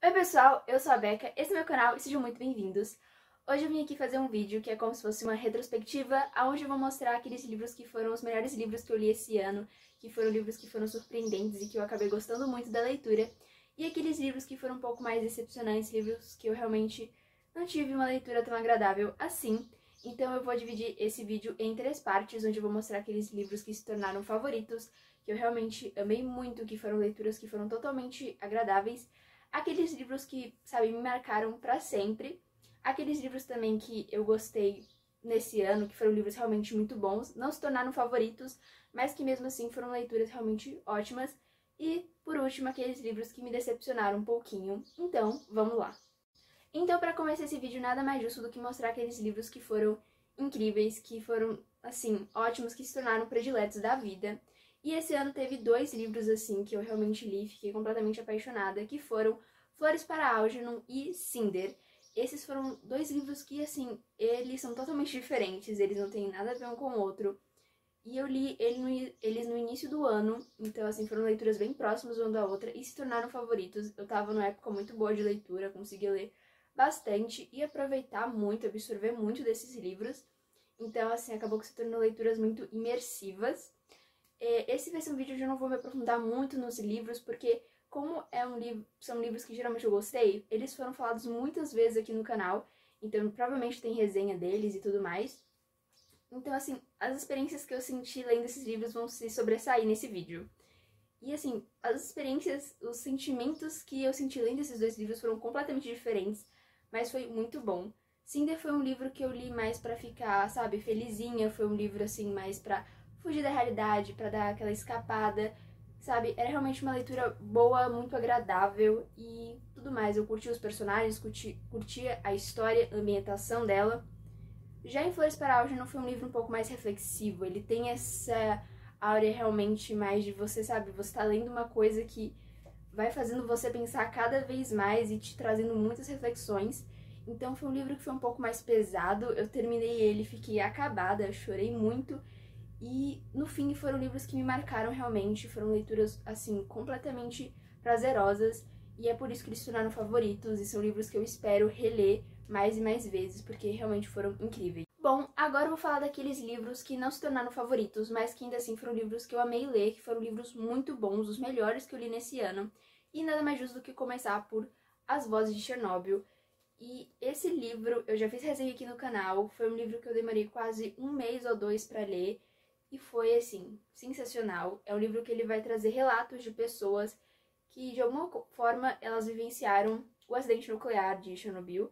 Oi pessoal, eu sou a Becca, esse é meu canal e sejam muito bem-vindos. Hoje eu vim aqui fazer um vídeo que é como se fosse uma retrospectiva, onde eu vou mostrar aqueles livros que foram os melhores livros que eu li esse ano, que foram livros que foram surpreendentes e que eu acabei gostando muito da leitura, e aqueles livros que foram um pouco mais decepcionantes, livros que eu realmente não tive uma leitura tão agradável assim. Então eu vou dividir esse vídeo em 3 partes, onde eu vou mostrar aqueles livros que se tornaram favoritos, que eu realmente amei muito, que foram leituras que foram totalmente agradáveis, aqueles livros que, sabe, me marcaram pra sempre, aqueles livros também que eu gostei nesse ano, que foram livros realmente muito bons, não se tornaram favoritos, mas que mesmo assim foram leituras realmente ótimas, e, por último, aqueles livros que me decepcionaram um pouquinho. Então, vamos lá! Então, para começar esse vídeo, nada mais justo do que mostrar aqueles livros que foram incríveis, que foram, assim, ótimos, que se tornaram prediletos da vida. E esse ano teve 2 livros, assim, que eu realmente li, fiquei completamente apaixonada, que foram Flores para Algernon e Cinder. Esses foram 2 livros que, assim, eles são totalmente diferentes, eles não têm nada a ver um com o outro. E eu li eles no início do ano, então, assim, foram leituras bem próximas uma da outra e se tornaram favoritos. Eu tava numa época muito boa de leitura, consegui ler bastante e aproveitar muito, absorver muito desses livros. Então, assim, acabou que se tornou leituras muito imersivas. Esse vai ser um vídeo onde eu não vou me aprofundar muito nos livros, porque como são livros que geralmente eu gostei, eles foram falados muitas vezes aqui no canal, então provavelmente tem resenha deles e tudo mais. Então, assim, as experiências que eu senti lendo esses livros vão se sobressair nesse vídeo. E, assim, as experiências, os sentimentos que eu senti lendo esses 2 livros foram completamente diferentes, mas foi muito bom. Cinder foi um livro que eu li mais pra ficar, sabe, felizinha, foi um livro, assim, mais pra fugir da realidade, pra dar aquela escapada, sabe? Era realmente uma leitura boa, muito agradável e tudo mais. Eu curti os personagens, curtia a história, a ambientação dela. Já em Flores para Algernon foi um livro um pouco mais reflexivo, ele tem essa áurea realmente mais de você, sabe, você tá lendo uma coisa que vai fazendo você pensar cada vez mais e te trazendo muitas reflexões. Então foi um livro que foi um pouco mais pesado, eu terminei ele, fiquei acabada, chorei muito e no fim foram livros que me marcaram realmente, foram leituras assim completamente prazerosas e é por isso que eles se tornaram favoritos e são livros que eu espero reler mais e mais vezes, porque realmente foram incríveis. Bom, agora eu vou falar daqueles livros que não se tornaram favoritos, mas que ainda assim foram livros que eu amei ler, que foram livros muito bons, os melhores que eu li nesse ano. E nada mais justo do que começar por As Vozes de Chernobyl. E esse livro, eu já fiz resenha aqui no canal, foi um livro que eu demorei quase 1 mês ou 2 para ler, e foi, assim, sensacional. É um livro que ele vai trazer relatos de pessoas que, de alguma forma, elas vivenciaram o acidente nuclear de Chernobyl.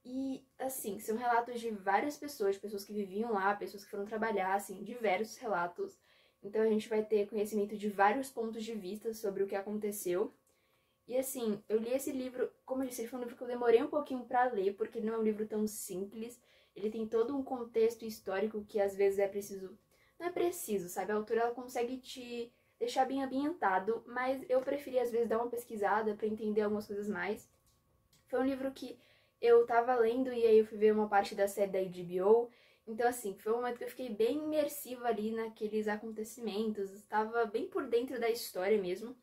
E, assim, são relatos de várias pessoas, pessoas que viviam lá, pessoas que foram trabalhar, assim, diversos relatos. Então a gente vai ter conhecimento de vários pontos de vista sobre o que aconteceu. E, assim, eu li esse livro, como eu disse, ele foi um livro que eu demorei um pouquinho pra ler, porque ele não é um livro tão simples. Ele tem todo um contexto histórico que, às vezes, é preciso... Não é preciso, sabe? A autora, ela consegue te deixar bem ambientado, mas eu preferi, às vezes, dar uma pesquisada pra entender algumas coisas mais. Foi um livro que eu tava lendo e aí eu fui ver uma parte da série da HBO. Então, assim, foi um momento que eu fiquei bem imersiva ali naqueles acontecimentos, estava bem por dentro da história mesmo.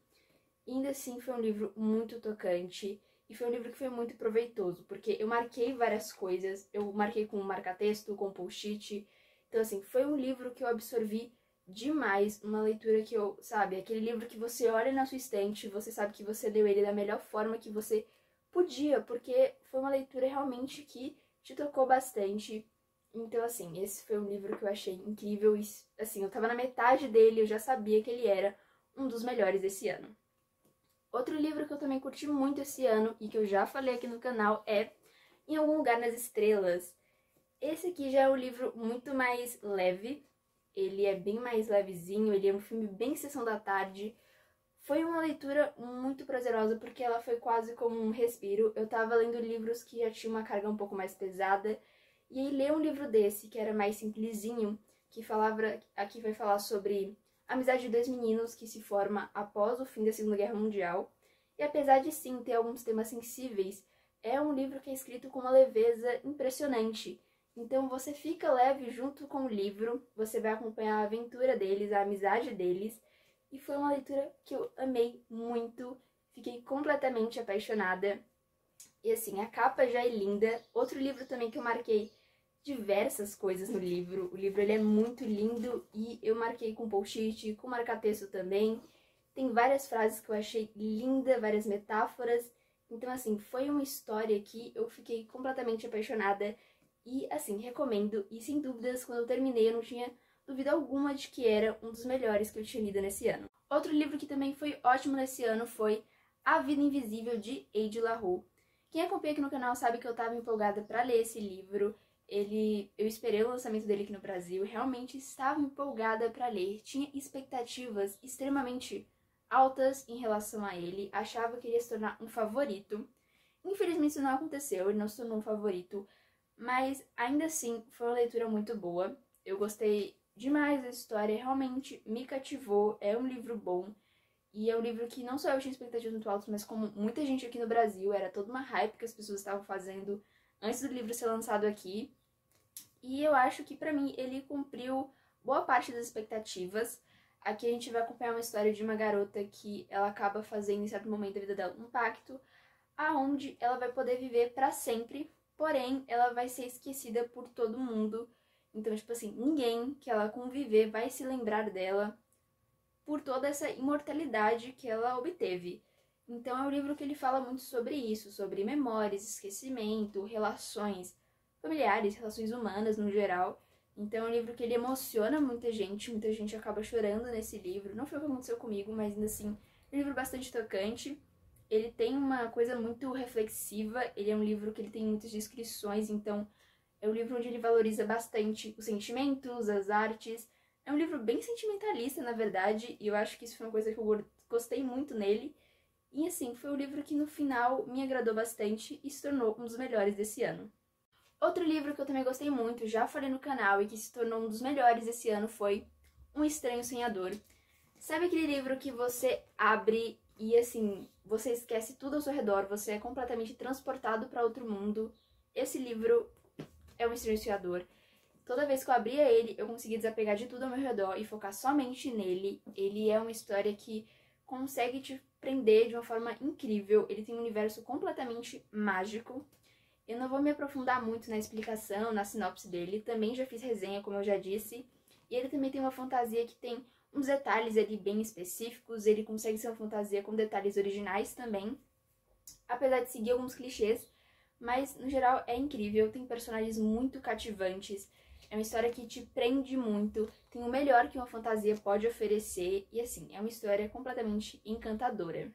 E ainda assim, foi um livro muito tocante e foi um livro que foi muito proveitoso, porque eu marquei várias coisas, eu marquei com marca-texto, com post-it. Então, assim, foi um livro que eu absorvi demais, uma leitura que eu, sabe, aquele livro que você olha na sua estante, você sabe que você leu ele da melhor forma que você podia, porque foi uma leitura realmente que te tocou bastante. Então, assim, esse foi um livro que eu achei incrível e, assim, eu tava na metade dele, eu já sabia que ele era um dos melhores desse ano. Outro livro que eu também curti muito esse ano e que eu já falei aqui no canal é Em Algum Lugar nas Estrelas. Esse aqui já é um livro muito mais leve, ele é bem mais levezinho, ele é um filme bem sessão da tarde. Foi uma leitura muito prazerosa porque ela foi quase como um respiro. Eu tava lendo livros que já tinham uma carga um pouco mais pesada e aí ler um livro desse, que era mais simplesinho, que falava, aqui vai falar sobre a amizade de 2 meninos que se forma após o fim da Segunda Guerra Mundial. E apesar de sim ter alguns temas sensíveis, é um livro que é escrito com uma leveza impressionante. Então você fica leve junto com o livro, você vai acompanhar a aventura deles, a amizade deles. E foi uma leitura que eu amei muito. Fiquei completamente apaixonada. E assim, a capa já é linda. Outro livro também que eu marquei diversas coisas no livro. O livro ele é muito lindo e eu marquei com post-it, com marca-texto também. Tem várias frases que eu achei linda, várias metáforas. Então assim, foi uma história que eu fiquei completamente apaixonada. E assim, recomendo. E sem dúvidas, quando eu terminei, eu não tinha dúvida alguma de que era um dos melhores que eu tinha lido nesse ano. Outro livro que também foi ótimo nesse ano foi A Vida Invisível, de Eide LaRue. Quem acompanha aqui no canal sabe que eu estava empolgada para ler esse livro. Eu esperei o lançamento dele aqui no Brasil, realmente estava empolgada para ler, tinha expectativas extremamente altas em relação a ele, achava que ele ia se tornar um favorito. Infelizmente isso não aconteceu, ele não se tornou um favorito, mas ainda assim foi uma leitura muito boa. Eu gostei demais da história, realmente me cativou, é um livro bom. E é um livro que não só eu tinha expectativas muito altas, mas como muita gente aqui no Brasil, era toda uma hype que as pessoas estavam fazendo antes do livro ser lançado aqui. E eu acho que pra mim ele cumpriu boa parte das expectativas. Aqui a gente vai acompanhar uma história de uma garota que ela acaba fazendo em certo momento da vida dela um pacto, aonde ela vai poder viver pra sempre, porém ela vai ser esquecida por todo mundo. Então, tipo assim, ninguém que ela conviver vai se lembrar dela por toda essa imortalidade que ela obteve. Então é um livro que ele fala muito sobre isso, sobre memórias, esquecimento, relações familiares, relações humanas no geral. Então é um livro que ele emociona muita gente acaba chorando nesse livro. Não foi o que aconteceu comigo, mas ainda assim, é um livro bastante tocante. Ele tem uma coisa muito reflexiva, ele é um livro que ele tem muitas descrições, então é um livro onde ele valoriza bastante os sentimentos, as artes. É um livro bem sentimentalista, na verdade, e eu acho que isso foi uma coisa que eu gostei muito nele. E assim, foi um livro que no final me agradou bastante e se tornou um dos melhores desse ano. Outro livro que eu também gostei muito, já falei no canal, e que se tornou um dos melhores desse ano foi Um Estranho Sonhador. Sabe aquele livro que você abre e assim, você esquece tudo ao seu redor, você é completamente transportado para outro mundo? Esse livro é Um Estranho Sonhador. Toda vez que eu abria ele, eu conseguia desapegar de tudo ao meu redor e focar somente nele. Ele é uma história que consegue te prender de uma forma incrível. Ele tem um universo completamente mágico. Eu não vou me aprofundar muito na explicação, na sinopse dele. Também já fiz resenha, como eu já disse. E ele também tem uma fantasia que tem uns detalhes ali bem específicos. Ele consegue ser uma fantasia com detalhes originais também. Apesar de seguir alguns clichês. Mas, no geral, é incrível. Tem personagens muito cativantes. É uma história que te prende muito, tem o melhor que uma fantasia pode oferecer e assim, é uma história completamente encantadora.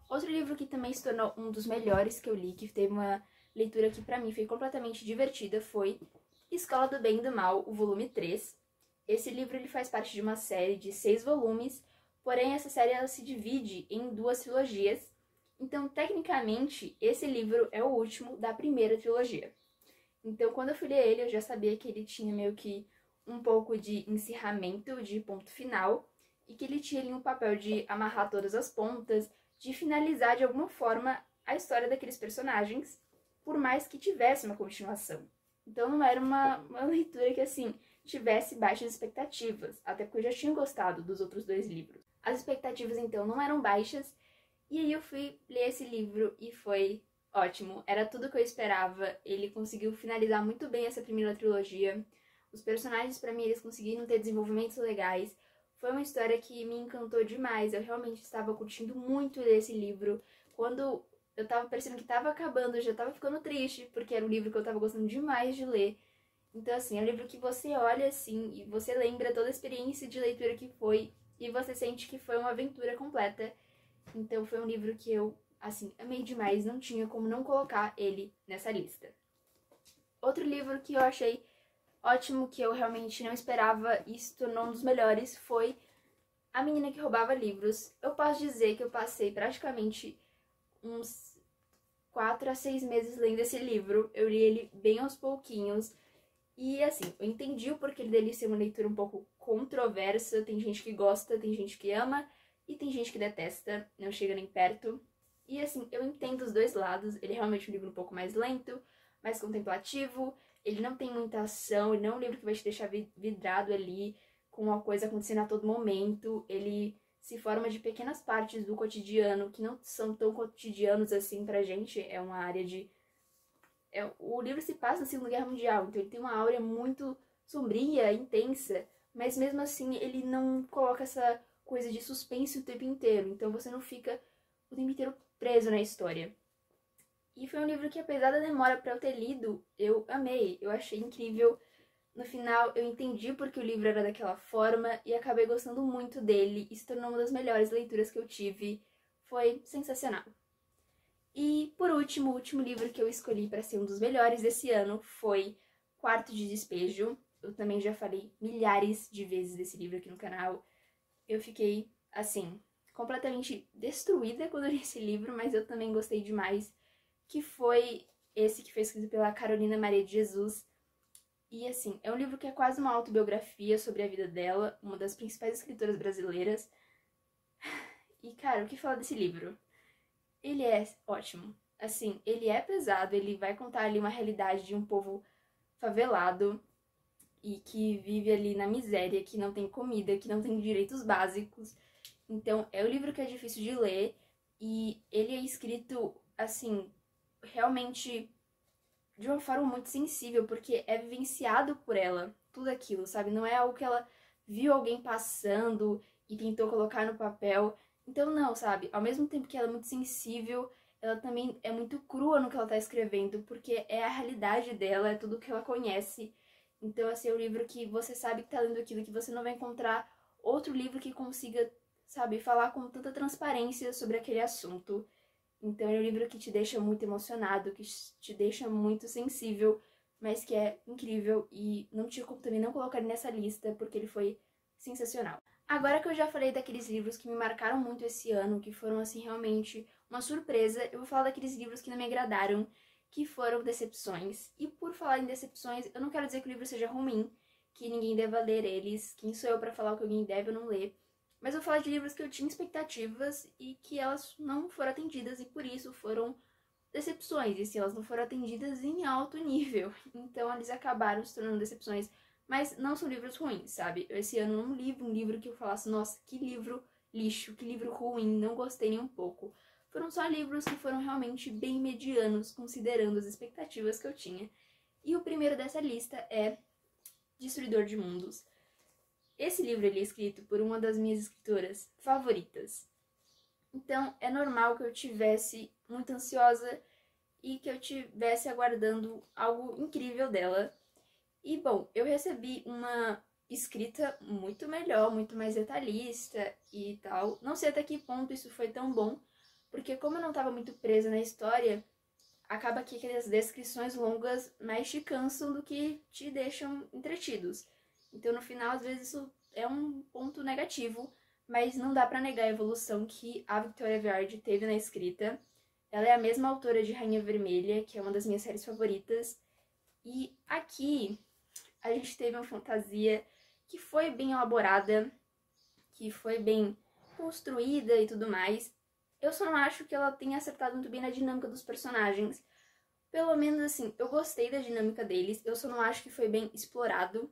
Outro livro que também se tornou um dos melhores que eu li, que teve uma leitura que pra mim foi completamente divertida, foi Escola do Bem e do Mal, o volume 3. Esse livro ele faz parte de uma série de 6 volumes, porém essa série ela se divide em 2 trilogias, então tecnicamente esse livro é o último da primeira trilogia. Então, quando eu fui ler ele, eu já sabia que ele tinha meio que um pouco de encerramento, de ponto final, e que ele tinha ali um papel de amarrar todas as pontas, de finalizar de alguma forma a história daqueles personagens, por mais que tivesse uma continuação. Então, não era uma leitura que, assim, tivesse baixas expectativas, até porque eu já tinha gostado dos outros 2 livros. As expectativas, então, não eram baixas, e aí eu fui ler esse livro e foi ótimo, era tudo que eu esperava. Ele conseguiu finalizar muito bem essa primeira trilogia. Os personagens, pra mim, eles conseguiram ter desenvolvimentos legais. Foi uma história que me encantou demais. Eu realmente estava curtindo muito ler esse livro. Quando eu tava percebendo que tava acabando, eu já tava ficando triste, porque era um livro que eu tava gostando demais de ler. Então, assim, é um livro que você olha, assim, e você lembra toda a experiência de leitura que foi, e você sente que foi uma aventura completa. Então, foi um livro que eu assim, amei demais, não tinha como não colocar ele nessa lista. Outro livro que eu achei ótimo, que eu realmente não esperava e se tornou um dos melhores, foi A Menina que Roubava Livros. Eu posso dizer que eu passei praticamente uns 4 a 6 meses lendo esse livro. Eu li ele bem aos pouquinhos. E assim, eu entendi o porquê dele ser uma leitura um pouco controversa. Tem gente que gosta, tem gente que ama e tem gente que detesta, não chega nem perto. E assim, eu entendo os 2 lados, ele é realmente um livro um pouco mais lento, mais contemplativo, ele não tem muita ação, ele não é um livro que vai te deixar vidrado ali, com uma coisa acontecendo a todo momento, ele se forma de pequenas partes do cotidiano que não são tão cotidianos assim pra gente. É uma área de... o livro se passa na Segunda Guerra Mundial, então ele tem uma áurea muito sombria, intensa, mas mesmo assim ele não coloca essa coisa de suspense o tempo inteiro, então você não fica o tempo inteiro preso na história. E foi um livro que, apesar da demora pra eu ter lido, eu amei, eu achei incrível. No final, eu entendi porque o livro era daquela forma e acabei gostando muito dele e se tornou uma das melhores leituras que eu tive. Foi sensacional. E, por último, o último livro que eu escolhi para ser um dos melhores desse ano foi Quarto de Despejo. Eu também já falei milhares de vezes desse livro aqui no canal. Eu fiquei, assim, completamente destruída quando eu li esse livro, mas eu também gostei demais, que foi esse que foi escrito pela Carolina Maria de Jesus. E, assim, é um livro que é quase uma autobiografia sobre a vida dela, uma das principais escritoras brasileiras. E, cara, o que falar desse livro? Ele é ótimo. Assim, ele é pesado, ele vai contar ali uma realidade de um povo favelado e que vive ali na miséria, que não tem comida, que não tem direitos básicos. Então, é um livro que é difícil de ler e ele é escrito, assim, realmente de uma forma muito sensível, porque é vivenciado por ela, tudo aquilo, sabe? Não é algo que ela viu alguém passando e tentou colocar no papel. Então, não, sabe? Ao mesmo tempo que ela é muito sensível, ela também é muito crua no que ela tá escrevendo, porque é a realidade dela, é tudo que ela conhece. Então, assim, é um livro que você sabe que tá lendo aquilo, que você não vai encontrar outro livro que consiga, sabe, falar com tanta transparência sobre aquele assunto. Então, é um livro que te deixa muito emocionado, que te deixa muito sensível, mas que é incrível e não tinha como também não colocar ele nessa lista, porque ele foi sensacional. Agora que eu já falei daqueles livros que me marcaram muito esse ano, que foram, assim, realmente uma surpresa, eu vou falar daqueles livros que não me agradaram, que foram decepções. E por falar em decepções, eu não quero dizer que o livro seja ruim, que ninguém deva ler eles, quem sou eu pra falar o que alguém deve ou não ler. Mas eu vou falar de livros que eu tinha expectativas e que elas não foram atendidas e por isso foram decepções. E se elas não foram atendidas em alto nível, então eles acabaram se tornando decepções. Mas não são livros ruins, sabe? Esse ano eu não li um livro que eu falasse, nossa, que livro lixo, que livro ruim, não gostei nem um pouco. Foram só livros que foram realmente bem medianos, considerando as expectativas que eu tinha. E o primeiro dessa lista é Destruidor de Mundos. Esse livro ele é escrito por uma das minhas escritoras favoritas. Então, é normal que eu tivesse muito ansiosa e que eu tivesse aguardando algo incrível dela. E, bom, eu recebi uma escrita muito melhor, muito mais detalhista e tal. Não sei até que ponto isso foi tão bom, porque como eu não estava muito presa na história, acaba que aquelas descrições longas mais te cansam do que te deixam entretidos. Então, no final, às vezes isso é um ponto negativo, mas não dá pra negar a evolução que a Victoria Aveyard teve na escrita. Ela é a mesma autora de Rainha Vermelha, que é uma das minhas séries favoritas. E aqui a gente teve uma fantasia que foi bem elaborada, que foi bem construída e tudo mais. Eu só não acho que ela tenha acertado muito bem na dinâmica dos personagens. Pelo menos assim, eu gostei da dinâmica deles, eu só não acho que foi bem explorado.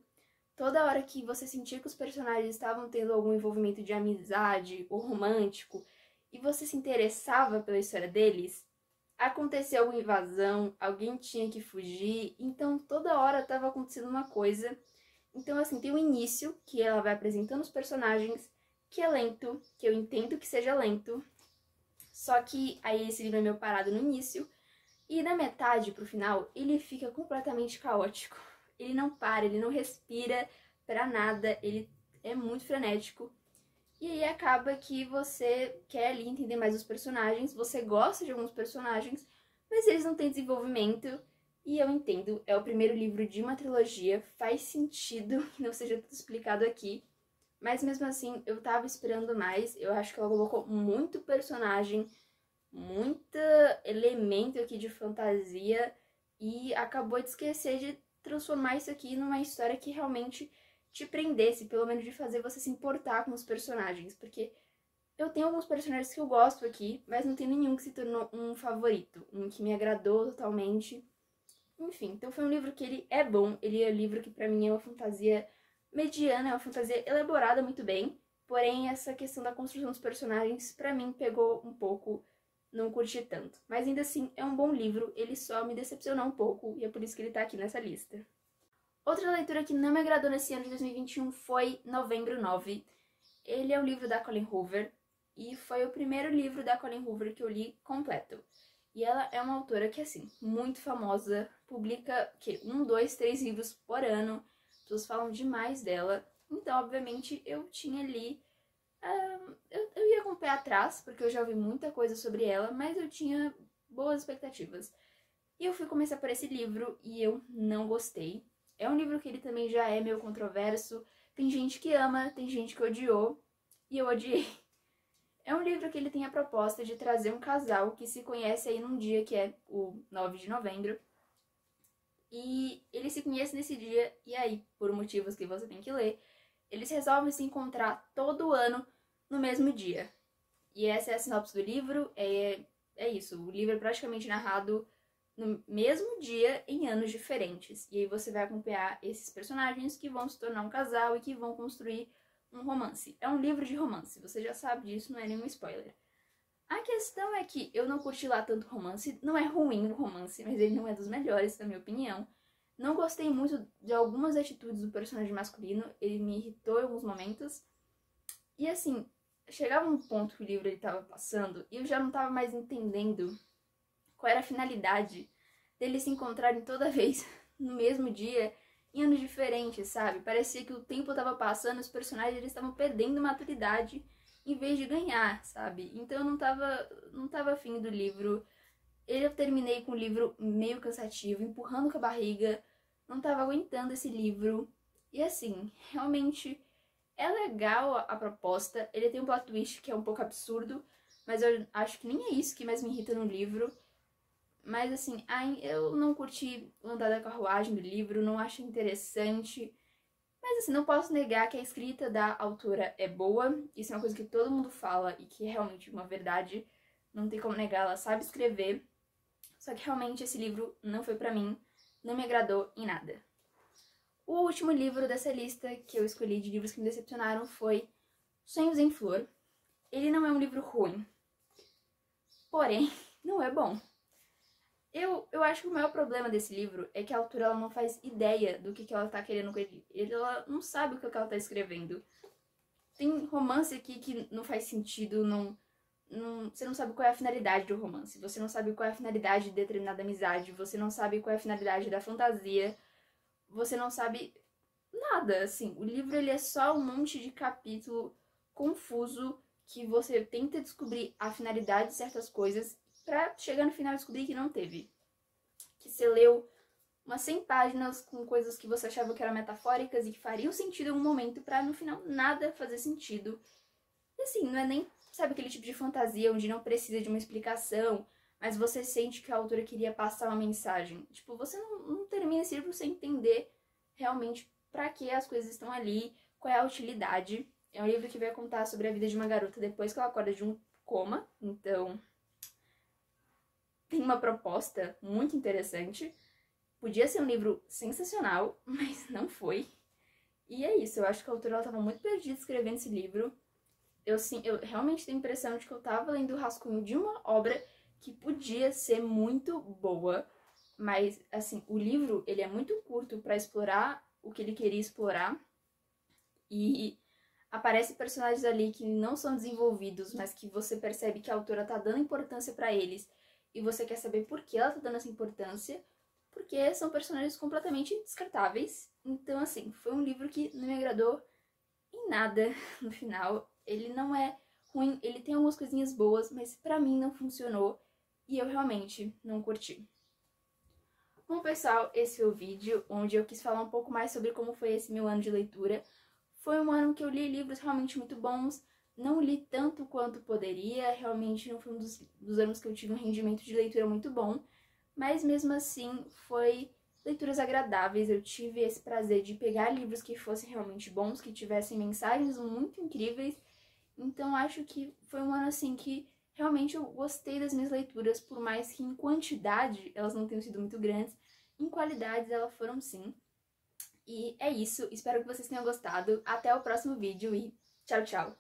Toda hora que você sentia que os personagens estavam tendo algum envolvimento de amizade ou romântico e você se interessava pela história deles, acontecia alguma invasão, alguém tinha que fugir, então toda hora estava acontecendo uma coisa. Então, assim, tem o início, que ela vai apresentando os personagens, que é lento, que eu entendo que seja lento, só que aí esse livro é meio parado no início, e da metade pro final, ele fica completamente caótico. Ele não para, ele não respira pra nada, ele é muito frenético. E aí acaba que você quer ali entender mais os personagens, você gosta de alguns personagens, mas eles não têm desenvolvimento. E eu entendo, é o primeiro livro de uma trilogia, faz sentido que não seja tudo explicado aqui. Mas mesmo assim, eu tava esperando mais, eu acho que ela colocou muito personagem, muito elemento aqui de fantasia e acabou de esquecer de transformar isso aqui numa história que realmente te prendesse, pelo menos de fazer você se importar com os personagens, porque eu tenho alguns personagens que eu gosto aqui, mas não tem nenhum que se tornou um favorito, um que me agradou totalmente. Enfim, então foi um livro que ele é bom, ele é um livro que pra mim é uma fantasia mediana, é uma fantasia elaborada muito bem, Porém, essa questão da construção dos personagens, pra mim, pegou um pouco, não curti tanto. Mas ainda assim, é um bom livro, ele só me decepcionou um pouco, e é por isso que ele tá aqui nessa lista. Outra leitura que não me agradou nesse ano de 2021 foi Novembro 9. Ele é um livro da Colleen Hoover, e foi o primeiro livro da Colleen Hoover que eu li completo. E ela é uma autora que, assim, muito famosa, publica, 1, 2, 3 livros por ano, as pessoas falam demais dela. Então, obviamente, eu tinha ali... eu ia com o pé atrás, porque eu já ouvi muita coisa sobre ela, mas eu tinha boas expectativas. E eu fui começar por esse livro e eu não gostei. É um livro que ele também já é meio controverso. Tem gente que ama, tem gente que odiou, e eu odiei. É um livro que ele tem a proposta de trazer um casal que se conhece aí num dia que é o 9 de novembro. E eles se conhecem nesse dia, e aí, por motivos que você tem que ler, eles resolvem se encontrar todo ano no mesmo dia. E essa é a sinopse do livro, é isso. O livro é praticamente narrado no mesmo dia, em anos diferentes. E aí você vai acompanhar esses personagens que vão se tornar um casal e que vão construir um romance. É um livro de romance, você já sabe disso, não é nenhum spoiler. A questão é que eu não curti lá tanto romance, não é ruim o romance, mas ele não é dos melhores, na minha opinião. Não gostei muito de algumas atitudes do personagem masculino, ele me irritou em alguns momentos. E assim, chegava um ponto que o livro estava passando e eu já não estava mais entendendo qual era a finalidade deles se encontrarem toda vez no mesmo dia, em anos diferentes, sabe? Parecia que o tempo estava passando, os personagens estavam perdendo maturidade em vez de ganhar, sabe? Então eu não tava afim do livro. Eu terminei com o livro meio cansativo, empurrando com a barriga, não tava aguentando esse livro. E assim, realmente é legal a proposta, ele tem um plot twist que é um pouco absurdo, mas eu acho que nem é isso que mais me irrita no livro. Mas assim, eu não curti o andar da carruagem do livro, não achei interessante. Mas assim, não posso negar que a escrita da autora é boa. Isso é uma coisa que todo mundo fala e que é realmente uma verdade. Não tem como negar, ela sabe escrever. Só que realmente esse livro não foi pra mim, não me agradou em nada. O último livro dessa lista que eu escolhi de livros que me decepcionaram foi Sonhos em Flor. Ele não é um livro ruim, porém, não é bom. Eu acho que o maior problema desse livro é que a autora ela não faz ideia do que ela tá querendo com ele. Ela não sabe o que ela tá escrevendo. Tem romance aqui que não faz sentido, você não sabe qual é a finalidade do romance. Você não sabe qual é a finalidade de determinada amizade. Você não sabe qual é a finalidade da fantasia. Você não sabe nada, assim. O livro ele é só um monte de capítulo confuso que você tenta descobrir a finalidade de certas coisas pra chegar no final e descobrir que não teve. Que você leu umas 100 páginas com coisas que você achava que eram metafóricas e que fariam sentido em algum momento pra no final nada fazer sentido. E assim, não é nem, sabe, aquele tipo de fantasia onde não precisa de uma explicação, mas você sente que a autora queria passar uma mensagem. Tipo, você não termina esse livro sem entender realmente pra que as coisas estão ali, qual é a utilidade. É um livro que vai contar sobre a vida de uma garota depois que ela acorda de um coma, então tem uma proposta muito interessante. Podia ser um livro sensacional, mas não foi. E é isso, eu acho que a autora estava muito perdida escrevendo esse livro. Eu realmente tenho a impressão de que eu estava lendo o rascunho de uma obra que podia ser muito boa, mas, assim, o livro ele é muito curto para explorar o que ele queria explorar. E aparecem personagens ali que não são desenvolvidos, mas que você percebe que a autora tá dando importância para eles. E você quer saber por que ela tá dando essa importância, porque são personagens completamente descartáveis. Então, assim, foi um livro que não me agradou em nada no final. Ele não é ruim, ele tem algumas coisinhas boas, mas pra mim não funcionou e eu realmente não curti. Bom, pessoal, esse foi o vídeo onde eu quis falar um pouco mais sobre como foi esse meu ano de leitura. Foi um ano que eu li livros realmente muito bons, não li tanto quanto poderia, realmente não foi um dos anos que eu tive um rendimento de leitura muito bom, mas mesmo assim foi leituras agradáveis. Eu tive esse prazer de pegar livros que fossem realmente bons, que tivessem mensagens muito incríveis, então acho que foi um ano assim que realmente eu gostei das minhas leituras, por mais que em quantidade elas não tenham sido muito grandes, em qualidades elas foram sim. E é isso, espero que vocês tenham gostado, até o próximo vídeo e Tchau, tchau!